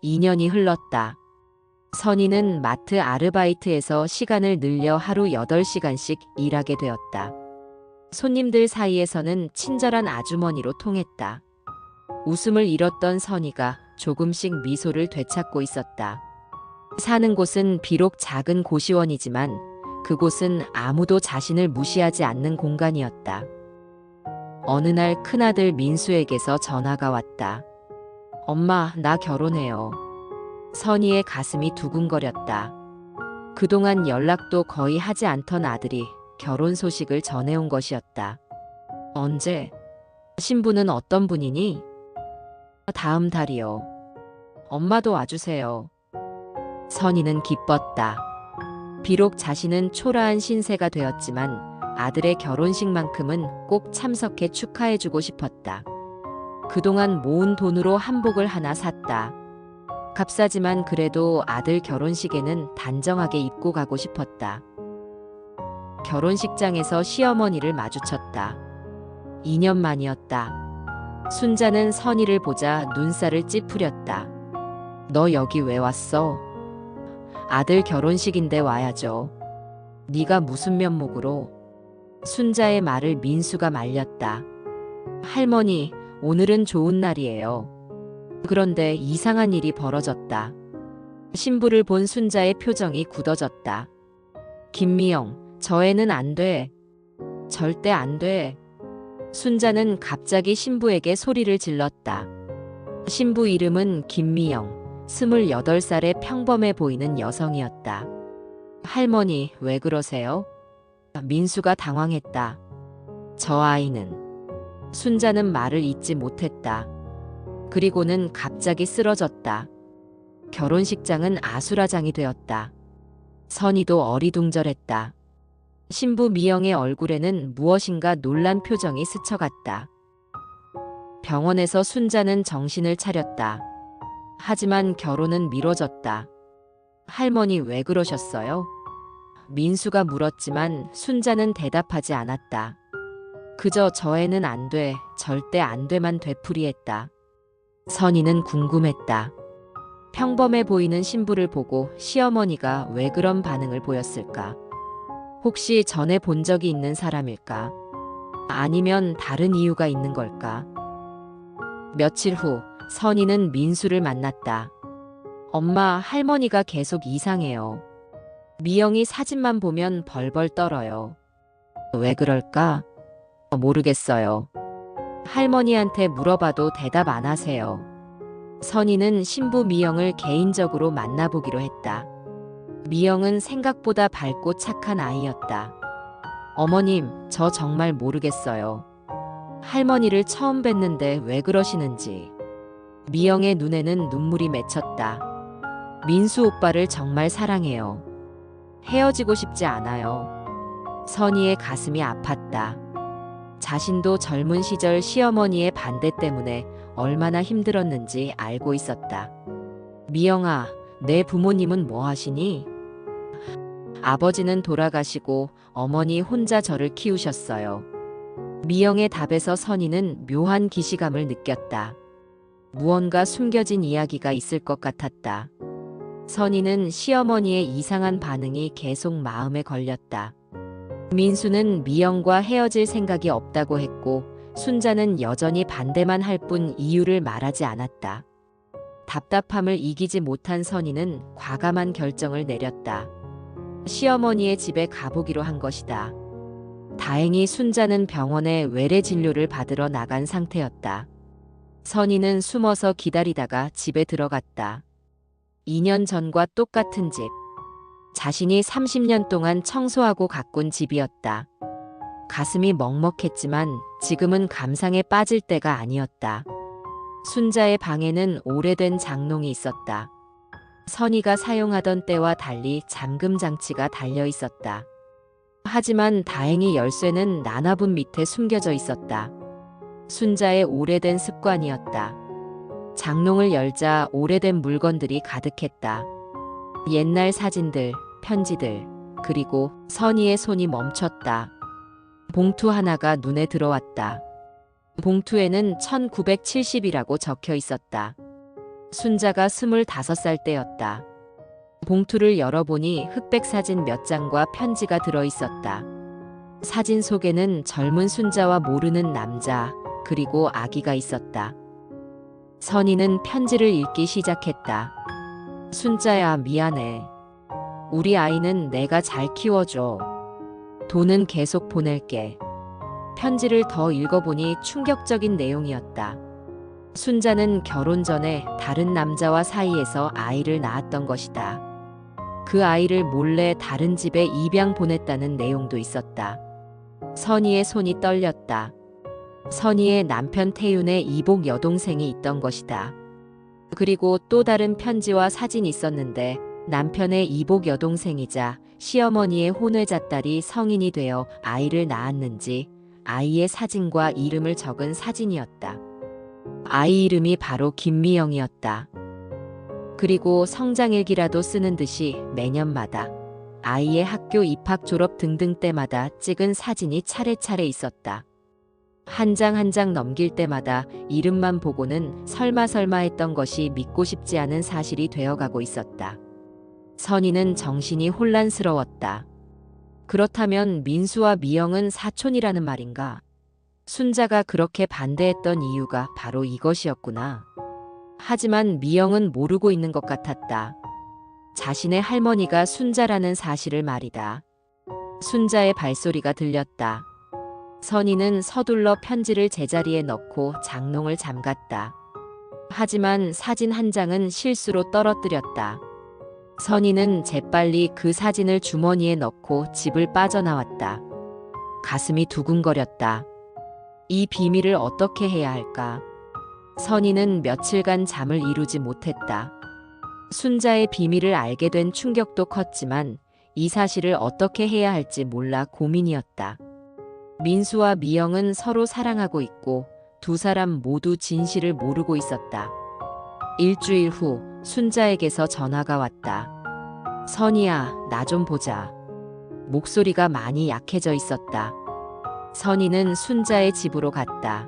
2년이 흘렀다. 선희는 마트 아르바이트에서 시간을 늘려 하루 8시간씩 일하게 되었다. 손님들 사이에서는 친절한 아주머니로 통했다. 웃음을 잃었던 선희가 조금씩 미소를 되찾고 있었다. 사는 곳은 비록 작은 고시원이지만 그곳은 아무도 자신을 무시하지 않는 공간이었다. 어느 날 큰아들 민수에게서 전화가 왔다. 엄마, 나 결혼해요. 선희의 가슴이 두근거렸다. 그동안 연락도 거의 하지 않던 아들이 결혼 소식을 전해온 것이었다. 언제? 신부는 어떤 분이니? 다음 달이요. 엄마도 와주세요. 선희는 기뻤다. 비록 자신은 초라한 신세가 되었지만 아들의 결혼식만큼은 꼭 참석해 축하해주고 싶었다. 그동안 모은 돈으로 한복을 하나 샀다. 값싸지만 그래도 아들 결혼식에는 단정하게 입고 가고 싶었다. 결혼식장에서 시어머니를 마주쳤다. 2년 만이었다. 순자는 선희를 보자 눈살을 찌푸렸다. 너 여기 왜 왔어? 아들 결혼식인데 와야죠. 네가 무슨 면목으로? 순자의 말을 민수가 말렸다. 할머니, 오늘은 좋은 날이에요. 그런데 이상한 일이 벌어졌다. 신부를 본 순자의 표정이 굳어졌다. 김미영, 저 애는 안 돼. 절대 안 돼. 순자는 갑자기 신부에게 소리를 질렀다. 신부 이름은 김미영. 28살의 평범해 보이는 여성이었다. 할머니, 왜 그러세요? 민수가 당황했다. 저 아이는. 순자는 말을 잇지 못했다. 그리고는 갑자기 쓰러졌다. 결혼식장은 아수라장이 되었다. 선희도 어리둥절했다. 신부 미영의 얼굴에는 무엇인가 놀란 표정이 스쳐갔다. 병원에서 순자는 정신을 차렸다. 하지만 결혼은 미뤄졌다. 할머니 왜 그러셨어요? 민수가 물었지만 순자는 대답하지 않았다. 그저 저 애는 안 돼, 절대 안 돼만 되풀이했다. 선희는 궁금했다. 평범해 보이는 신부를 보고 시어머니가 왜 그런 반응을 보였을까? 혹시 전에 본 적이 있는 사람일까? 아니면 다른 이유가 있는 걸까? 며칠 후 선희는 민수를 만났다. 엄마, 할머니가 계속 이상해요. 미영이 사진만 보면 벌벌 떨어요. 왜 그럴까? 모르겠어요. 할머니한테 물어봐도 대답 안 하세요. 선희는 신부 미영을 개인적으로 만나보기로 했다. 미영은 생각보다 밝고 착한 아이였다. 어머님, 저 정말 모르겠어요. 할머니를 처음 뵀는데 왜 그러시는지. 미영의 눈에는 눈물이 맺혔다. 민수 오빠를 정말 사랑해요. 헤어지고 싶지 않아요. 선희의 가슴이 아팠다. 자신도 젊은 시절 시어머니의 반대 때문에 얼마나 힘들었는지 알고 있었다. 미영아, 내 부모님은 뭐 하시니? 아버지는 돌아가시고 어머니 혼자 저를 키우셨어요. 미영의 답에서 선희는 묘한 기시감을 느꼈다. 무언가 숨겨진 이야기가 있을 것 같았다. 선희는 시어머니의 이상한 반응이 계속 마음에 걸렸다. 민수는 미영과 헤어질 생각이 없다고 했고 순자는 여전히 반대만 할 뿐 이유를 말하지 않았다. 답답함을 이기지 못한 선희는 과감한 결정을 내렸다. 시어머니의 집에 가보기로 한 것이다. 다행히 순자는 병원에 외래 진료를 받으러 나간 상태였다. 선희는 숨어서 기다리다가 집에 들어갔다. 2년 전과 똑같은 집. 자신이 30년 동안 청소하고 가꾼 집이었다. 가슴이 먹먹했지만 지금은 감상에 빠질 때가 아니었다. 순자의 방에는 오래된 장롱이 있었다. 선희가 사용하던 때와 달리 잠금 장치가 달려 있었다. 하지만 다행히 열쇠는 나나분 밑에 숨겨져 있었다. 순자의 오래된 습관이었다. 장롱을 열자 오래된 물건들이 가득했다. 옛날 사진들, 편지들, 그리고 선희의 손이 멈췄다. 봉투 하나가 눈에 들어왔다. 봉투에는 1970이라고 적혀 있었다. 순자가 25살 때였다. 봉투를 열어보니 흑백 사진 몇 장과 편지가 들어있었다. 사진 속에는 젊은 순자와 모르는 남자, 그리고 아기가 있었다. 선희는 편지를 읽기 시작했다. 순자야, 미안해. 우리 아이는 내가 잘 키워줘. 돈은 계속 보낼게. 편지를 더 읽어보니 충격적인 내용이었다. 순자는 결혼 전에 다른 남자와 사이에서 아이를 낳았던 것이다. 그 아이를 몰래 다른 집에 입양 보냈다는 내용도 있었다. 선희의 손이 떨렸다. 선희의 남편 태윤의 이복 여동생이 있던 것이다. 그리고 또 다른 편지와 사진이 있었는데 남편의 이복 여동생이자 시어머니의 혼외자딸이 성인이 되어 아이를 낳았는지 아이의 사진과 이름을 적은 사진이었다. 아이 이름이 바로 김미영이었다. 그리고 성장일기라도 쓰는 듯이 매년마다 아이의 학교 입학 졸업 등등 때마다 찍은 사진이 차례차례 있었다. 한 장 한 장 넘길 때마다 이름만 보고는 설마 했던 것이 믿고 싶지 않은 사실이 되어가고 있었다. 선희는 정신이 혼란스러웠다. 그렇다면 민수와 미영은 사촌이라는 말인가? 순자가 그렇게 반대했던 이유가 바로 이것이었구나. 하지만 미영은 모르고 있는 것 같았다. 자신의 할머니가 순자라는 사실을 말이다. 순자의 발소리가 들렸다. 선희는 서둘러 편지를 제자리에 넣고 장롱을 잠갔다. 하지만 사진 한 장은 실수로 떨어뜨렸다. 선희는 재빨리 그 사진을 주머니에 넣고 집을 빠져나왔다. 가슴이 두근거렸다. 이 비밀을 어떻게 해야 할까? 선희는 며칠간 잠을 이루지 못했다. 순자의 비밀을 알게 된 충격도 컸지만 이 사실을 어떻게 해야 할지 몰라 고민이었다. 민수와 미영은 서로 사랑하고 있고 두 사람 모두 진실을 모르고 있었다. 일주일 후 순자에게서 전화가 왔다. 선희야, 나 좀 보자. 목소리가 많이 약해져 있었다. 선희는 순자의 집으로 갔다.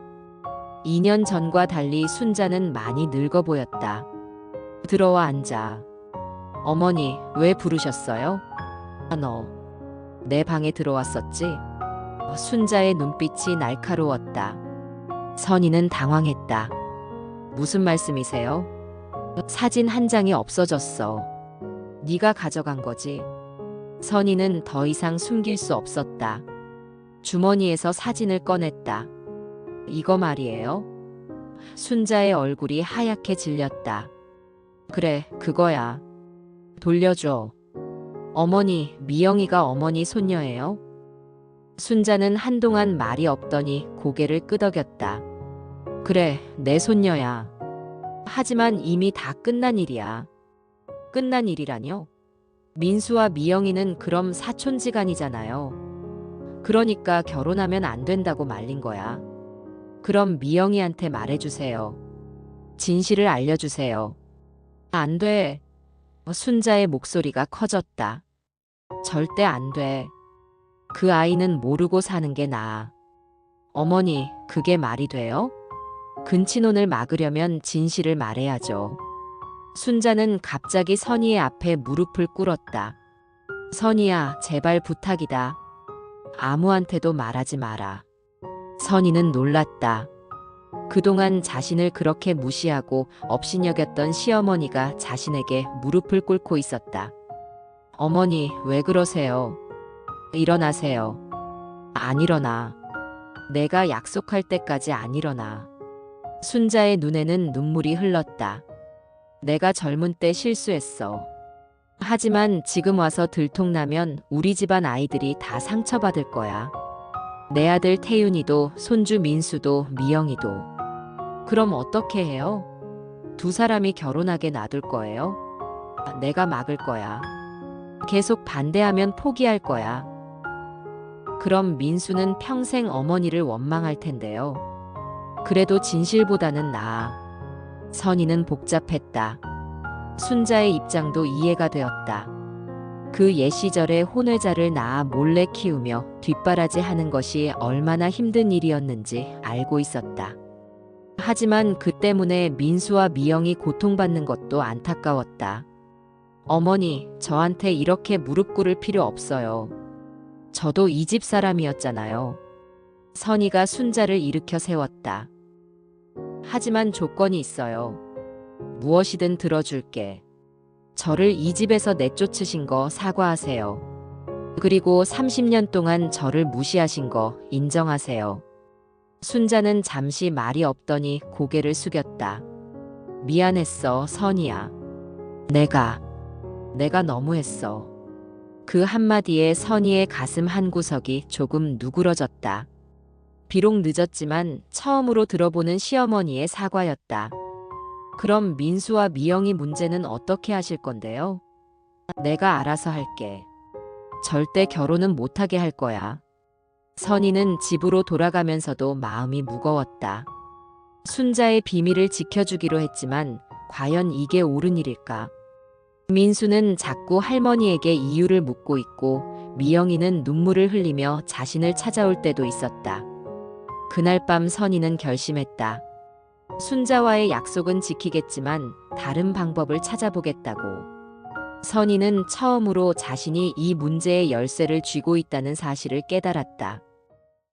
2년 전과 달리 순자는 많이 늙어 보였다. 들어와 앉아. 어머니, 왜 부르셨어요? 너, 내 방에 들어왔었지? 순자의 눈빛이 날카로웠다. 선희는 당황했다. 무슨 말씀이세요? 사진 한 장이 없어졌어. 네가 가져간 거지. 선희는 더 이상 숨길 수 없었다. 주머니에서 사진을 꺼냈다. 이거 말이에요. 순자의 얼굴이 하얗게 질렸다. 그래, 그거야. 돌려줘. 어머니, 미영이가 어머니 손녀예요? 순자는 한동안 말이 없더니 고개를 끄덕였다. 그래, 내 손녀야. 하지만 이미 다 끝난 일이야. 끝난 일이라뇨? 민수와 미영이는 그럼 사촌지간이잖아요. 그러니까 결혼하면 안 된다고 말린 거야. 그럼 미영이한테 말해주세요. 진실을 알려주세요. 안 돼. 순자의 목소리가 커졌다. 절대 안 돼. 그 아이는 모르고 사는 게 나아. 어머니, 그게 말이 돼요? 근친혼을 막으려면 진실을 말해야죠. 순자는 갑자기 선희의 앞에 무릎을 꿇었다. 선희야, 제발 부탁이다. 아무한테도 말하지 마라. 선희는 놀랐다. 그동안 자신을 그렇게 무시하고 업신여겼던 시어머니가 자신에게 무릎을 꿇고 있었다. 어머니, 왜 그러세요? 일어나세요. 안 일어나. 내가 약속할 때까지 안 일어나. 순자의 눈에는 눈물이 흘렀다. 내가 젊은 때 실수했어. 하지만 지금 와서 들통나면 우리 집안 아이들이 다 상처받을 거야. 내 아들 태윤이도 손주 민수도 미영이도. 그럼 어떻게 해요? 두 사람이 결혼하게 놔둘 거예요? 내가 막을 거야. 계속 반대하면 포기할 거야. 그럼 민수는 평생 어머니를 원망할 텐데요. 그래도 진실보다는 나아. 선희는 복잡했다. 순자의 입장도 이해가 되었다. 그 옛 시절에 혼외자를 낳아 몰래 키우며 뒷바라지 하는 것이 얼마나 힘든 일이었는지 알고 있었다. 하지만 그 때문에 민수와 미영이 고통받는 것도 안타까웠다. 어머니, 저한테 이렇게 무릎 꿇을 필요 없어요. 저도 이 집 사람이었잖아요. 선희가 순자를 일으켜 세웠다. 하지만 조건이 있어요. 무엇이든 들어줄게. 저를 이 집에서 내쫓으신 거 사과하세요. 그리고 30년 동안 저를 무시하신 거 인정하세요. 순자는 잠시 말이 없더니 고개를 숙였다. 미안했어, 선희야. 내가 너무했어. 그 한마디에 선희의 가슴 한구석이 조금 누그러졌다. 비록 늦었지만 처음으로 들어보는 시어머니의 사과였다. 그럼 민수와 미영이 문제는 어떻게 하실 건데요? 내가 알아서 할게. 절대 결혼은 못하게 할 거야. 선희는 집으로 돌아가면서도 마음이 무거웠다. 순자의 비밀을 지켜주기로 했지만 과연 이게 옳은 일일까? 민수는 자꾸 할머니에게 이유를 묻고 있고 미영이는 눈물을 흘리며 자신을 찾아올 때도 있었다. 그날 밤 선희는 결심했다. 순자와의 약속은 지키겠지만 다른 방법을 찾아보겠다고. 선희는 처음으로 자신이 이 문제의 열쇠를 쥐고 있다는 사실을 깨달았다.